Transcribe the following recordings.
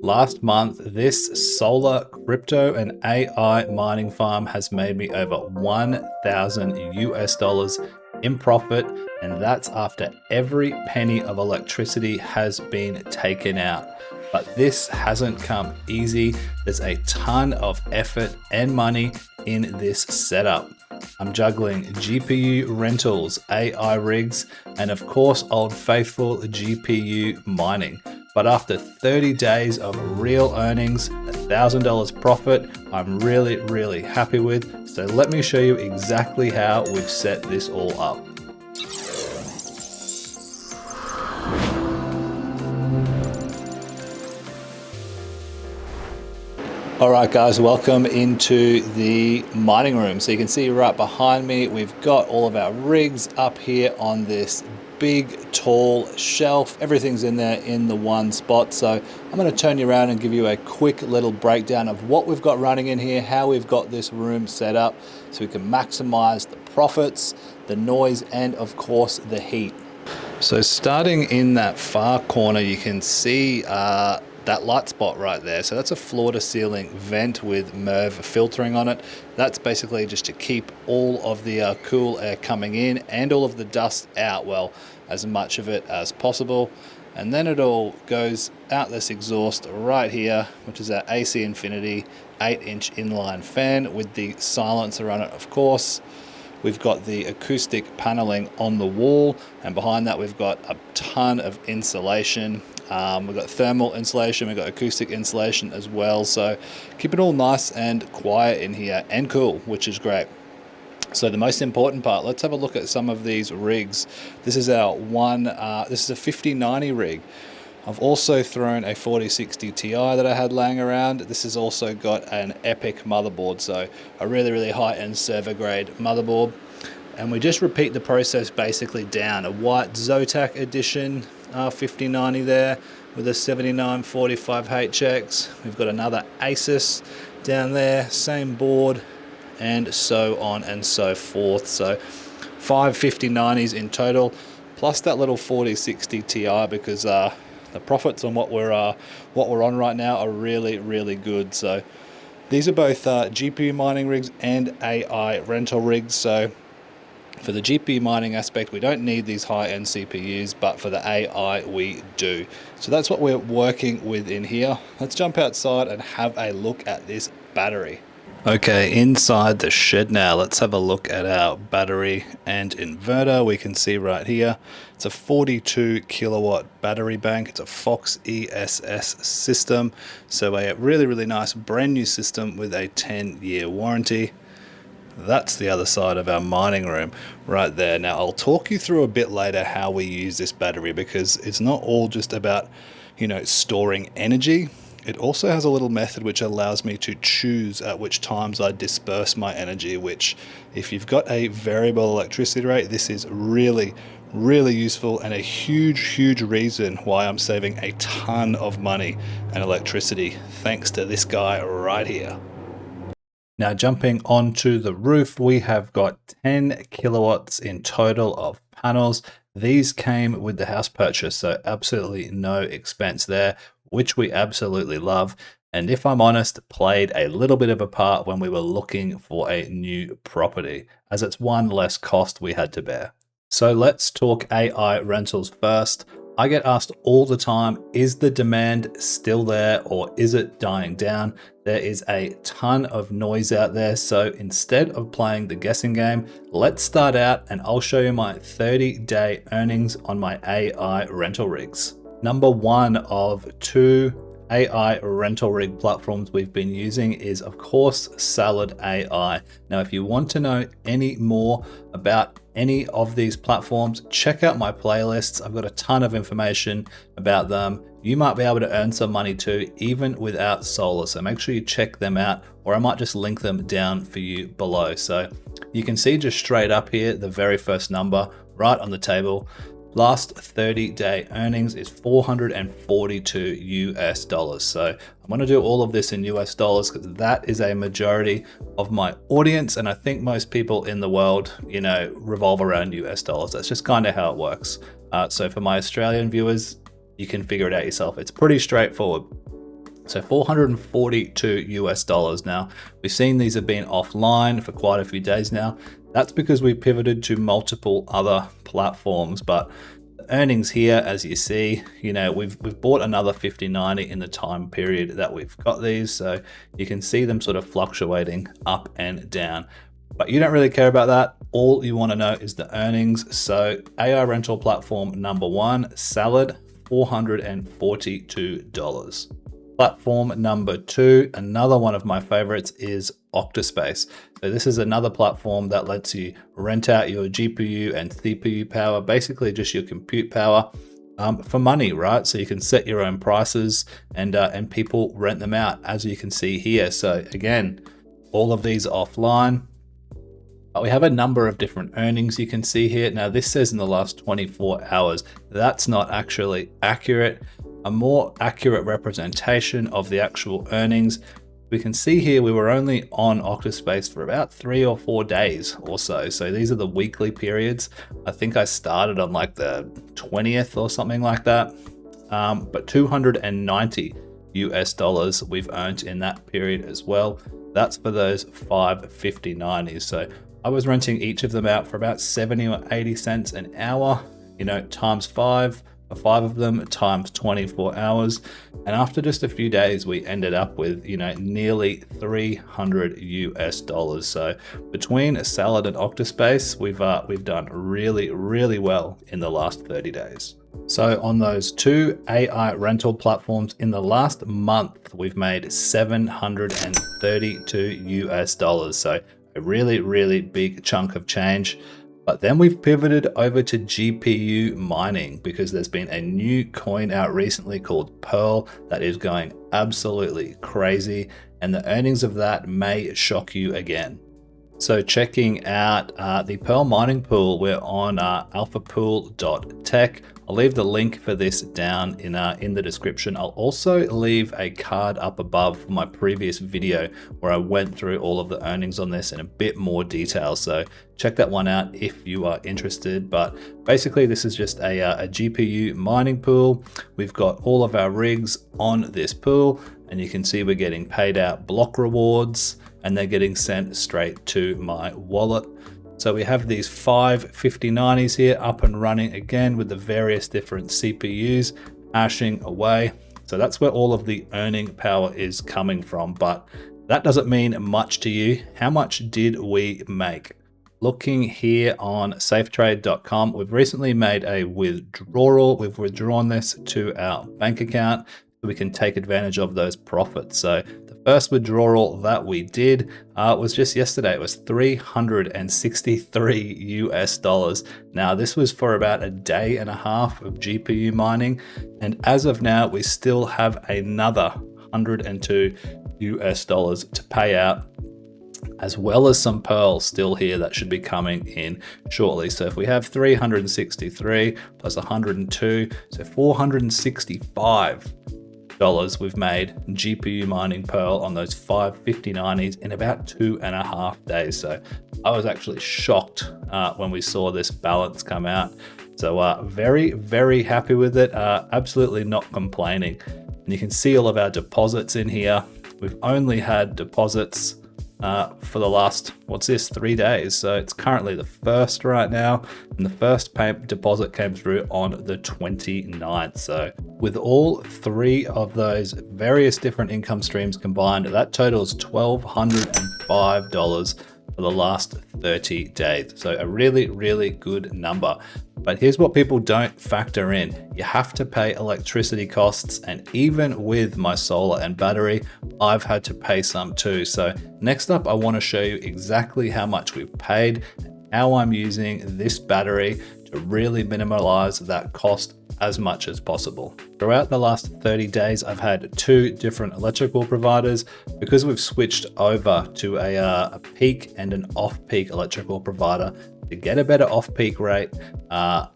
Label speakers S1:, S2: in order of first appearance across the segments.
S1: Last month, this solar, crypto, and AI mining farm has made me over 1,000 US dollars in profit, and that's after every penny of electricity has been taken out. But this hasn't come easy. There's a ton of effort and money in this setup. I'm juggling GPU rentals, AI rigs, and of course, old faithful GPU mining. But after 30 days of real earnings, $1,000 profit, I'm really happy with. So let me show you exactly how we've set this all up. All right, guys, welcome into the mining room. So you can see right behind me, we've got all of our rigs up here on this big, tall shelf. Everything's in there in the one spot. So I'm going to turn you around and give you a quick little breakdown of what we've got running in here, how we've got this room set up so we can maximize the profits, the noise, and of course the heat. So starting in that far corner, you can see that light spot right there. So that's a floor to ceiling vent with MERV filtering on it. That's basically just to keep all of the cool air coming in and all of the dust out, well, as much of it as possible. And then it all goes out this exhaust right here, which is our AC Infinity 8-inch inline fan with the silencer on it, of course. We've got the acoustic paneling on the wall, and behind that we've got a ton of insulation. We've got thermal insulation, we've got acoustic insulation as well. So keep it all nice and quiet in here and cool, which is great. So the most important part, let's have a look at some of these rigs. This is our this is a 5090 rig. I've also thrown a 4060 Ti that I had laying around. This has also got an Epic motherboard, so a really high-end server grade motherboard. And we just repeat the process basically down. A white Zotac edition 5090 there with a 7945HX. We've got another Asus down there, same board, and so on and so forth. So 5 5090s in total, plus that little 4060 Ti, because the profits on what we're on right now are really good. So these are both GPU mining rigs and AI rental rigs. So for the GPU mining aspect, we don't need these high-end CPUs, but for the AI, we do. So that's what we're working with in here. Let's jump outside and have a look at this battery. Okay, inside the shed now, let's have a look at our battery and inverter. We can see right here, it's a 42 kilowatt battery bank. It's a Fox ESS system. So a really nice brand new system with a 10-year warranty. That's the other side of our mining room right there. Now I'll talk you through a bit later how we use this battery, because it's not all just about, storing energy. It also has a little method which allows me to choose at which times I disperse my energy, which if you've got a variable electricity rate, this is really useful and a huge reason why I'm saving a ton of money and electricity thanks to this guy right here. Now jumping onto the roof, we have got 10 kilowatts in total of panels. These came with the house purchase, so absolutely no expense there, which we absolutely love. And if I'm honest, played a little bit of a part when we were looking for a new property, as it's one less cost we had to bear. So let's talk AI rentals first. I get asked all the time, is the demand still there or is it dying down? There is a ton of noise out there. So instead of playing the guessing game, let's start out and I'll show you my 30-day earnings on my AI rental rigs. Number one of two AI rental rig platforms we've been using is, of course, Salad AI. Now, if you want to know any more about any of these platforms, check out my playlists. I've got a ton of information about them. You might be able to earn some money too, even without solar. So make sure you check them out, or I might just link them down for you below. So you can see just straight up here, the very first number right on the table. Last 30-day earnings is 442 US dollars. So I'm going to do all of this in US dollars because that is a majority of my audience. And I think most people in the world, revolve around US dollars. That's just kind of how it works. So for my Australian viewers, you can figure it out yourself. It's pretty straightforward. So 442 US dollars. Now, we've seen these have been offline for quite a few days now. That's because we pivoted to multiple other platforms, but the earnings here, as you see, we've bought another 50.90 in the time period that we've got these. So you can see them sort of fluctuating up and down. But you don't really care about that. All you want to know is the earnings. So AI rental platform number one, Salad, $442. Platform number two, another one of my favorites, is Octaspace. So this is another platform that lets you rent out your GPU and CPU power, basically just your compute power, for money, right? So you can set your own prices and people rent them out, as you can see here. So again, all of these are offline. We have a number of different earnings you can see here. Now this says in the last 24 hours. That's not actually accurate. A more accurate representation of the actual earnings, we can see here we were only on Octaspace for about 3 or 4 days or so. So these are the weekly periods. I think I started on like the 20th or something like that. But 290 US dollars we've earned in that period as well. That's for those 550.90s. So I was renting each of them out for about 70 or 80 cents an hour, times 5. 5 of them times 24 hours, and after just a few days we ended up with nearly 300 US dollars. So between Salad and Octaspace, we've done really well in the last 30 days. So on those two AI rental platforms in the last month, we've made 732 US dollars. So a really big chunk of change. But then we've pivoted over to GPU mining because there's been a new coin out recently called Pearl that is going absolutely crazy, and the earnings of that may shock you again. So checking out the Pearl mining pool, we're on alphapool.tech. I'll leave the link for this down in the description. I'll also leave a card up above for my previous video where I went through all of the earnings on this in a bit more detail. So check that one out if you are interested. But basically this is just a GPU mining pool. We've got all of our rigs on this pool, and you can see we're getting paid out block rewards, and they're getting sent straight to my wallet. So we have these 550.90s here up and running again with the various different CPUs hashing away. So that's where all of the earning power is coming from, but that doesn't mean much to you. How much did we make? Looking here on safetrade.com, we've recently made a withdrawal. We've withdrawn this to our bank account so we can take advantage of those profits. So the first withdrawal that we did was just yesterday. It was 363 US dollars. Now this was for about a day and a half of GPU mining, and as of now we still have another 102 US dollars to pay out, as well as some Pearl still here that should be coming in shortly. So if we have 363 plus 102, so 465 dollars we've made GPU mining Pearl on those 550.90s in about 2.5 days. So I was actually shocked when we saw this balance come out. So very happy with it. Absolutely not complaining. And you can see all of our deposits in here. We've only had deposits for the last, 3 days. So it's currently the 1st right now, and the first deposit came through on the 29th. So with all 3 of those various different income streams combined, that totals $1,205 for the last 30 days. So a really good number. But here's what people don't factor in. You have to pay electricity costs, and even with my solar and battery, I've had to pay some too. So next up, I want to show you exactly how much we've paid, how I'm using this battery to really minimize that cost as much as possible. Throughout the last 30 days, I've had 2 different electrical providers because we've switched over to a peak and an off-peak electrical provider to get a better off-peak rate, so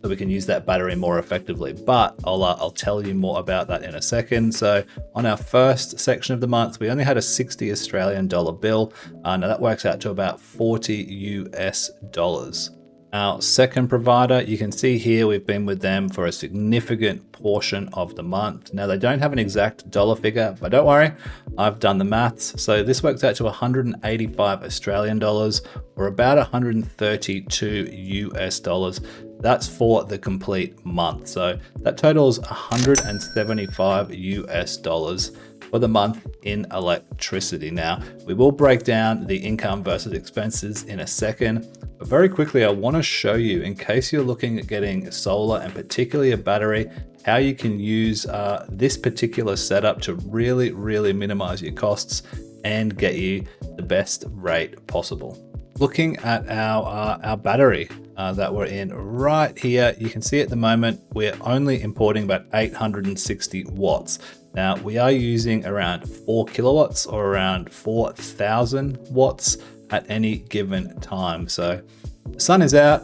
S1: we can use that battery more effectively. But I'll tell you more about that in a second. So on our first section of the month, we only had a 60 Australian dollar bill. Now that works out to about 40 US dollars. Our second provider, you can see here, we've been with them for a significant portion of the month. Now they don't have an exact dollar figure, but don't worry, I've done the maths. So this works out to 185 Australian dollars or about 132 US dollars. That's for the complete month. So that totals 175 US dollars for the month in electricity. Now, we will break down the income versus expenses in a second, but very quickly, I want to show you, in case you're looking at getting solar and particularly a battery, how you can use this particular setup to really minimize your costs and get you the best rate possible. Looking at our battery that we're in right here, you can see at the moment, we're only importing about 860 watts. Now we are using around 4 kilowatts or around 4,000 watts at any given time. So the sun is out.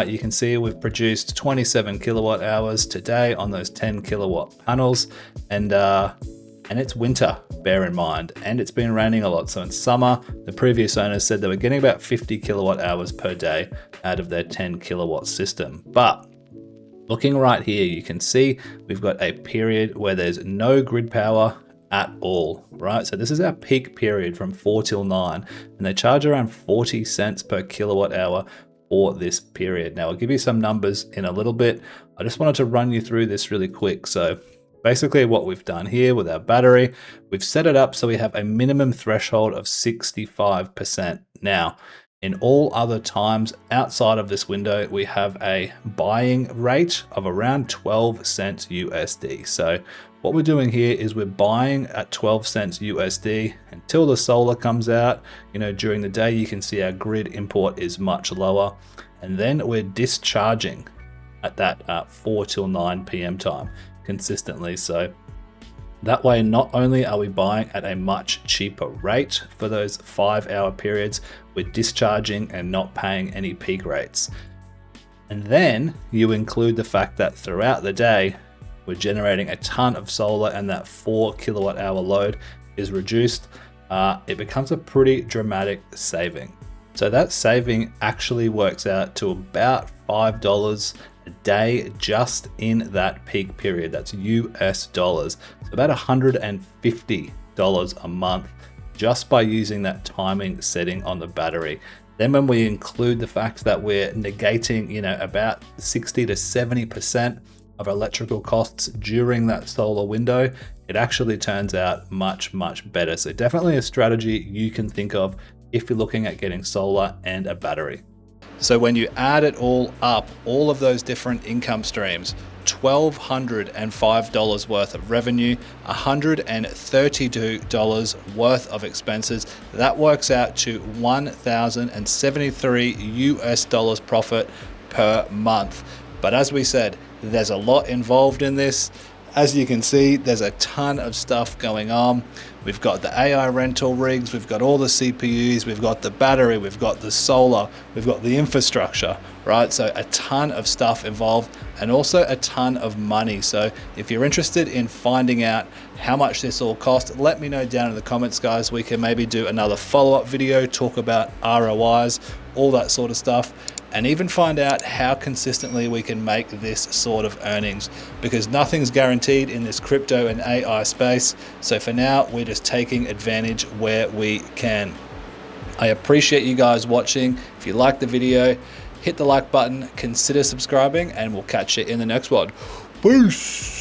S1: You can see we've produced 27 kilowatt hours today on those 10 kilowatt panels, and it's winter, bear in mind, and it's been raining a lot. So in summer, the previous owners said they were getting about 50 kilowatt hours per day out of their 10 kilowatt system. But looking right here, you can see we've got a period where there's no grid power at all, right? So this is our peak period from 4 till 9, and they charge around 40 cents per kilowatt hour for this period. Now I'll give you some numbers in a little bit. I just wanted to run you through this really quick. So basically what we've done here with our battery, we've set it up so we have a minimum threshold of 65%. Now, in all other times outside of this window, we have a buying rate of around 12 cents USD. So what we're doing here is we're buying at 12 cents USD until the solar comes out. You know, during the day, you can see our grid import is much lower. And then we're discharging at that 4 till 9 PM time consistently. So that way, not only are we buying at a much cheaper rate for those 5-hour periods, we're discharging and not paying any peak rates. And then you include the fact that throughout the day, we're generating a ton of solar, and that 4 kilowatt hour load is reduced. It becomes a pretty dramatic saving. So that saving actually works out to about $5 a day just in that peak period. That's US dollars. So about $150 a month just by using that timing setting on the battery. Then when we include the fact that we're negating, you know, about 60 to 70% of electrical costs during that solar window, it actually turns out much better. So definitely a strategy you can think of if you're looking at getting solar and a battery. So when you add it all up, all of those different income streams, $1,205 worth of revenue, $132 worth of expenses, that works out to $1,073 US dollars profit per month. But as we said, there's a lot involved in this. As you can see, there's a ton of stuff going on. We've got the AI rental rigs, we've got all the CPUs, we've got the battery, we've got the solar, we've got the infrastructure, right? So a ton of stuff involved, and also a ton of money. So if you're interested in finding out how much this all costs, let me know down in the comments, guys. We can maybe do another follow-up video, talk about ROIs, all that sort of stuff, and even find out how consistently we can make this sort of earnings, because nothing's guaranteed in this crypto and AI space. So for now, we're just taking advantage where we can. I appreciate you guys watching. If you like the video, hit the like button, consider subscribing, and we'll catch you in the next one. Peace.